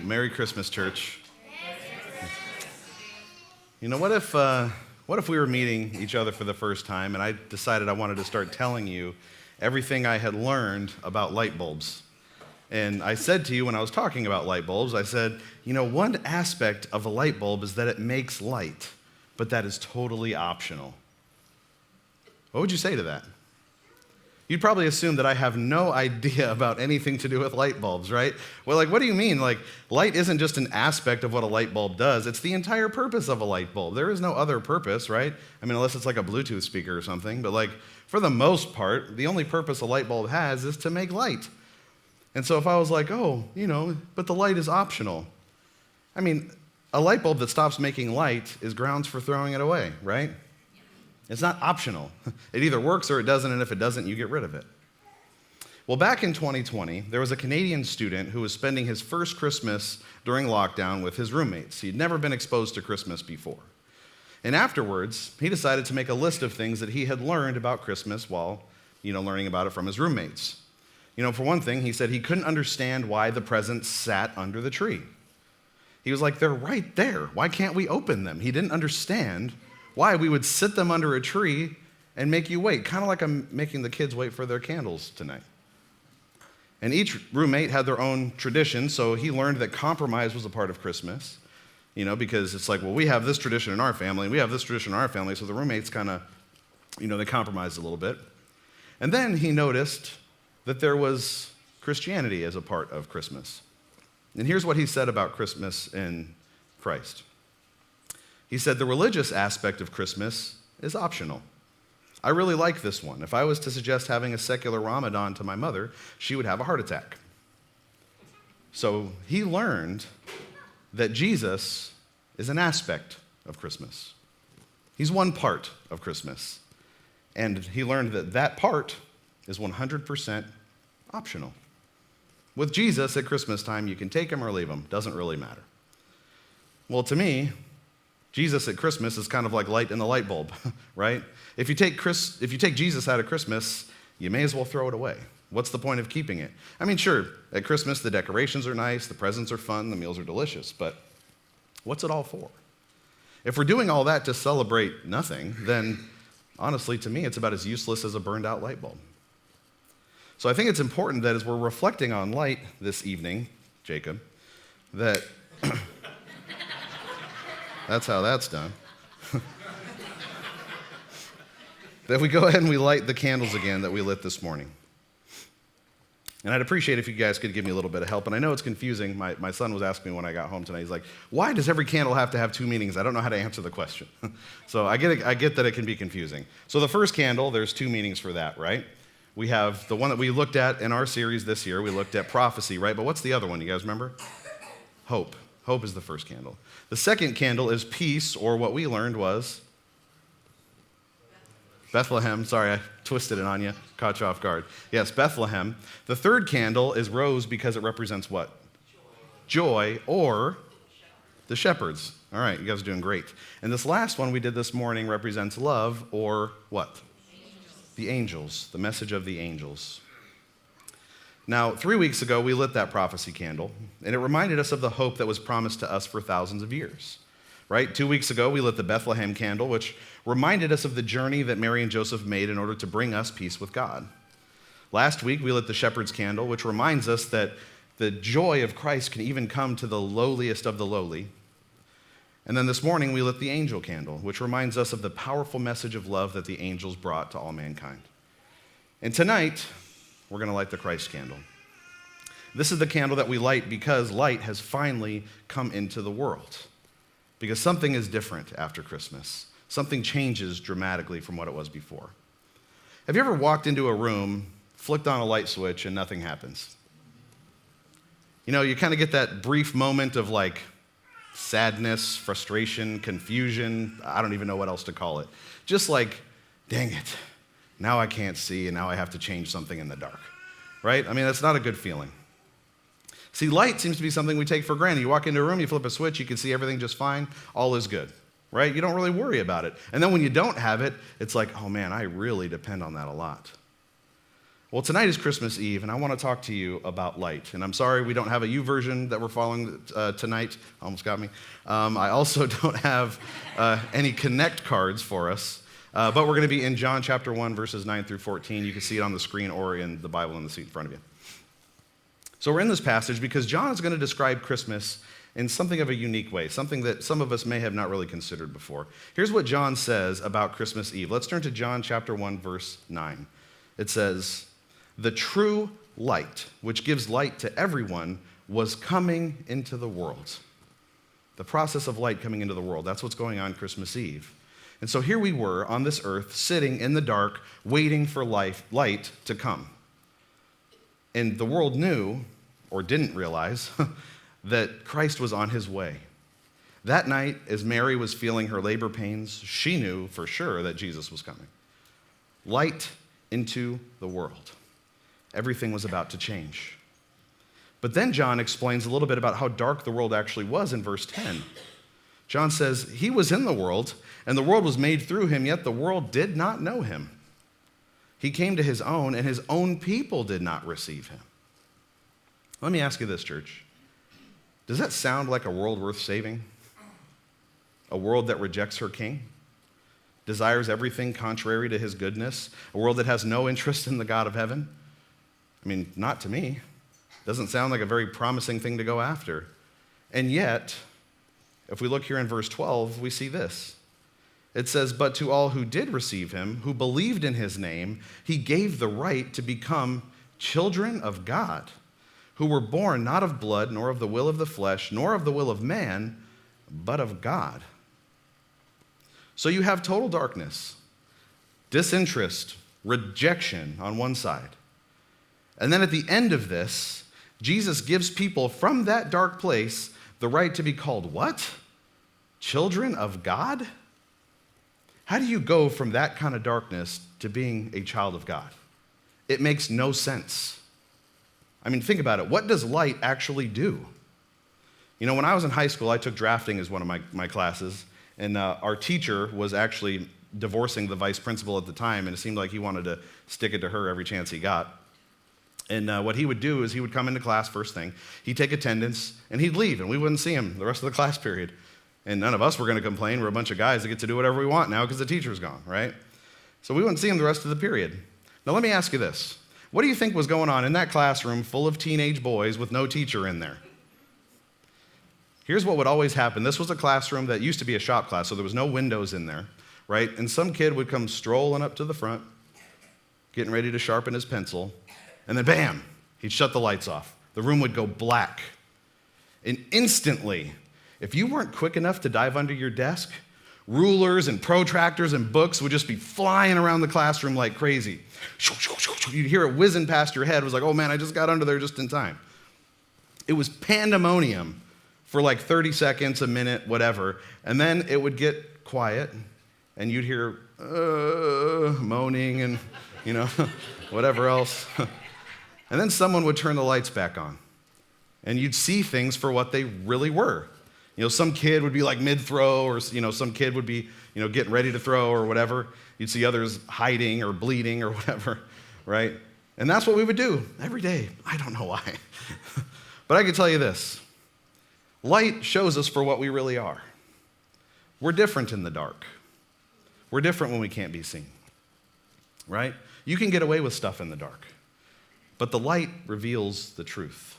Merry Christmas, church. You know, what if we were meeting each other for the first time and I decided I wanted to start telling you everything I had learned about light bulbs? And I said to you when I was talking about light bulbs, I said, you know, one aspect of a light bulb is that it makes light, but that is totally optional. What would you say to that? You'd probably assume that I have no idea about anything to do with light bulbs, right? Well, like, what do you mean? Like, light isn't just an aspect of what a light bulb does. It's the entire purpose of a light bulb. There is no other purpose, right? I mean, unless it's like a Bluetooth speaker or something. But like, for the most part, the only purpose a light bulb has is to make light. And so if I was like, oh, you know, but the light is optional. I mean, a light bulb that stops making light is grounds for throwing it away, right? It's not optional. It either works or it doesn't, and if it doesn't, you get rid of it. Well, back in 2020, there was a Canadian student who was spending his first Christmas during lockdown with his roommates. He'd never been exposed to Christmas before. And afterwards, he decided to make a list of things that he had learned about Christmas while, learning about it from his roommates. For one thing, he said he couldn't understand why the presents sat under the tree. He was like, they're right there. Why can't we open them? He didn't understand why we would sit them under a tree and make you wait, kind of like I'm making the kids wait for their candles tonight. And each roommate had their own tradition, so he learned that compromise was a part of Christmas, because it's like, well, we have this tradition in our family, and we have this tradition in our family, so the roommates kind of, they compromised a little bit. And then he noticed that there was Christianity as a part of Christmas. And here's what he said about Christmas in Christ. He said, the religious aspect of Christmas is optional. I really like this one. If I was to suggest having a secular Ramadan to my mother, she would have a heart attack. So he learned that Jesus is an aspect of Christmas. He's one part of Christmas. And he learned that that part is 100% optional. With Jesus at Christmas time, you can take him or leave him. Doesn't really matter. Well, to me, Jesus at Christmas is kind of like light in the light bulb, right? If you take Jesus out of Christmas, you may as well throw it away. What's the point of keeping it? I mean, sure, at Christmas, the decorations are nice, the presents are fun, the meals are delicious, but what's it all for? If we're doing all that to celebrate nothing, then honestly, to me, it's about as useless as a burned out light bulb. So I think it's important that as we're reflecting on light this evening, Jacob, that that's how that's done. That we go ahead and we light the candles again that we lit this morning. And I'd appreciate if you guys could give me a little bit of help. And I know it's confusing. My son was asking me when I got home tonight, he's like, why does every candle have to have two meanings? I don't know how to answer the question. So I get that it can be confusing. So the first candle, there's two meanings for that, right? We have the one that we looked at in our series this year. We looked at prophecy, right? But what's the other one? You guys remember? Hope. Hope is the first candle. The second candle is peace, or what we learned was Bethlehem. Sorry, I twisted it on you, caught you off guard. Yes, Bethlehem. The third candle is rose because it represents what? Joy, or the shepherds. All right, you guys are doing great. And this last one we did this morning represents love, or what? The angels, the message of the angels. Now, 3 weeks ago, we lit that prophecy candle, and it reminded us of the hope that was promised to us for thousands of years, right? 2 weeks ago, we lit the Bethlehem candle, which reminded us of the journey that Mary and Joseph made in order to bring us peace with God. Last week, we lit the shepherd's candle, which reminds us that the joy of Christ can even come to the lowliest of the lowly. And then this morning, we lit the angel candle, which reminds us of the powerful message of love that the angels brought to all mankind. And tonight, we're going to light the Christ candle. This is the candle that we light because light has finally come into the world. Because something is different after Christmas. Something changes dramatically from what it was before. Have you ever walked into a room, flicked on a light switch, and nothing happens? You kind of get that brief moment of like sadness, frustration, confusion. I don't even know what else to call it. Just like, dang it. Now I can't see, and now I have to change something in the dark, right? I mean, that's not a good feeling. See, light seems to be something we take for granted. You walk into a room, you flip a switch, you can see everything just fine, all is good, right? You don't really worry about it. And then when you don't have it, it's like, oh man, I really depend on that a lot. Well, tonight is Christmas Eve, and I want to talk to you about light. And I'm sorry we don't have a U version that we're following tonight. Almost got me. I also don't have any Connect cards for us, but we're going to be in John chapter 1, verses 9 through 14. You can see it on the screen or in the Bible in the seat in front of you. So we're in this passage because John is going to describe Christmas in something of a unique way, something that some of us may have not really considered before. Here's what John says about Christmas Eve. Let's turn to John chapter 1, verse 9. It says, "The true light, which gives light to everyone, was coming into the world." The process of light coming into the world, that's what's going on Christmas Eve. And so here we were on this earth, sitting in the dark, waiting for light to come. And the world knew, or didn't realize, that Christ was on his way. That night, as Mary was feeling her labor pains, she knew for sure that Jesus was coming. Light into the world. Everything was about to change. But then John explains a little bit about how dark the world actually was in verse 10. John says, "He was in the world, and the world was made through him, yet the world did not know him. He came to his own, and his own people did not receive him." Let me ask you this, church. Does that sound like a world worth saving? A world that rejects her king? Desires everything contrary to his goodness? A world that has no interest in the God of heaven? I mean, not to me. Doesn't sound like a very promising thing to go after. And yet, if we look here in verse 12, we see this. It says, "But to all who did receive him, who believed in his name, he gave the right to become children of God, who were born not of blood, nor of the will of the flesh, nor of the will of man, but of God." So you have total darkness, disinterest, rejection on one side. And then at the end of this, Jesus gives people from that dark place the right to be called what? Children of God? How do you go from that kind of darkness to being a child of God? It makes no sense. I mean, think about it. What does light actually do? You know, when I was in high school, I took drafting as one of my classes, and our teacher was actually divorcing the vice principal at the time, and it seemed like he wanted to stick it to her every chance he got. And what he would do is he would come into class first thing, he'd take attendance, and he'd leave, and we wouldn't see him the rest of the class period. And none of us were going to complain. We're a bunch of guys that get to do whatever we want now because the teacher's gone, right? So we wouldn't see him the rest of the period. Now let me ask you this. What do you think was going on in that classroom full of teenage boys with no teacher in there? Here's what would always happen. This was a classroom that used to be a shop class, so there was no windows in there, right? And some kid would come strolling up to the front, getting ready to sharpen his pencil, and then bam, he'd shut the lights off. The room would go black. And instantly, if you weren't quick enough to dive under your desk, rulers and protractors and books would just be flying around the classroom like crazy. You'd hear it whizzing past your head. It was like, oh man, I just got under there just in time. It was pandemonium for like 30 seconds, a minute, whatever. And then it would get quiet, and you'd hear moaning and, whatever else. And then someone would turn the lights back on, and you'd see things for what they really were. Some kid would be like mid-throw, or, some kid would be, getting ready to throw or whatever. You'd see others hiding or bleeding or whatever, right? And that's what we would do every day. I don't know why. But I can tell you this. Light shows us for what we really are. We're different in the dark. We're different when we can't be seen, right? You can get away with stuff in the dark, but the light reveals the truth.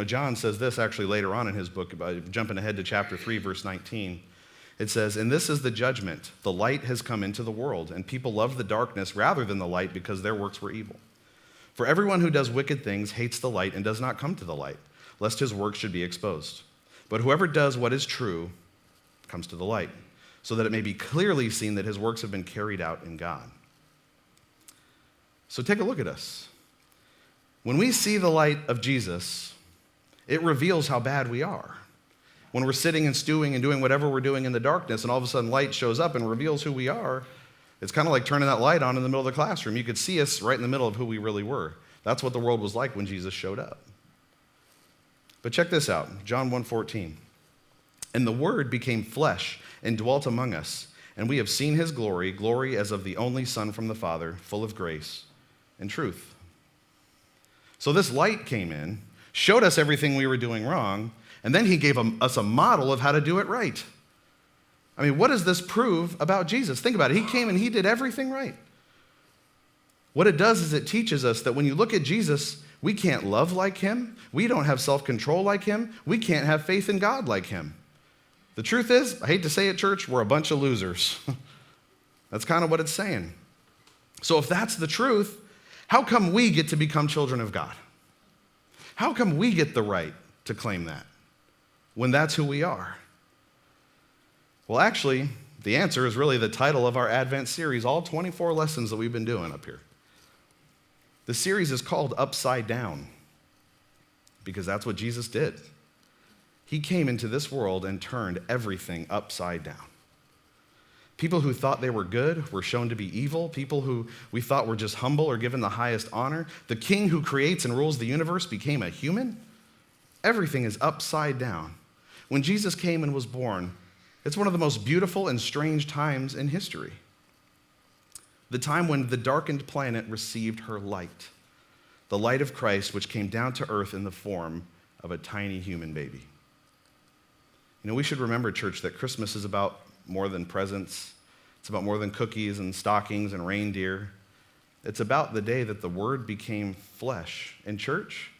John says this actually later on in his book, about jumping ahead to chapter 3, verse 19. It says, "And this is the judgment. The light has come into the world, and people love the darkness rather than the light because their works were evil. For everyone who does wicked things hates the light and does not come to the light, lest his works should be exposed. But whoever does what is true comes to the light, so that it may be clearly seen that his works have been carried out in God." So take a look at us. When we see the light of Jesus, it reveals how bad we are. When we're sitting and stewing and doing whatever we're doing in the darkness, and all of a sudden light shows up and reveals who we are, it's kind of like turning that light on in the middle of the classroom. You could see us right in the middle of who we really were. That's what the world was like when Jesus showed up. But check this out, John 1:14. "And the Word became flesh and dwelt among us, and we have seen his glory, glory as of the only Son from the Father, full of grace and truth." So this light came in, showed us everything we were doing wrong, and then he gave us a model of how to do it right. I mean, what does this prove about Jesus? Think about it. He came and he did everything right. What it does is it teaches us that when you look at Jesus, we can't love like him. We don't have self-control like him. We can't have faith in God like him. The truth is, I hate to say it, church, we're a bunch of losers. That's kind of what it's saying. So if that's the truth, how come we get to become children of God? How come we get the right to claim that when that's who we are? Well, actually, the answer is really the title of our Advent series, all 24 lessons that we've been doing up here. The series is called Upside Down because that's what Jesus did. He came into this world and turned everything upside down. People who thought they were good were shown to be evil. People who we thought were just humble or given the highest honor. The king who creates and rules the universe became a human. Everything is upside down. When Jesus came and was born, it's one of the most beautiful and strange times in history. The time when the darkened planet received her light, the light of Christ, which came down to earth in the form of a tiny human baby. You know, we should remember, church, that Christmas is about more than presents. It's about more than cookies and stockings and reindeer. It's about the day that the Word became flesh. And church,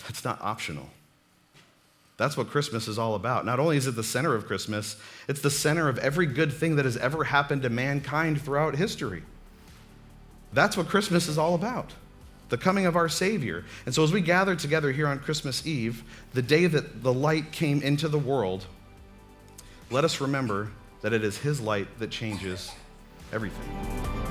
that's not optional. That's what Christmas is all about. Not only is it the center of Christmas, it's the center of every good thing that has ever happened to mankind throughout history. That's what Christmas is all about, the coming of our Savior. And so as we gather together here on Christmas Eve, the day that the light came into the world, let us remember that it is his light that changes everything.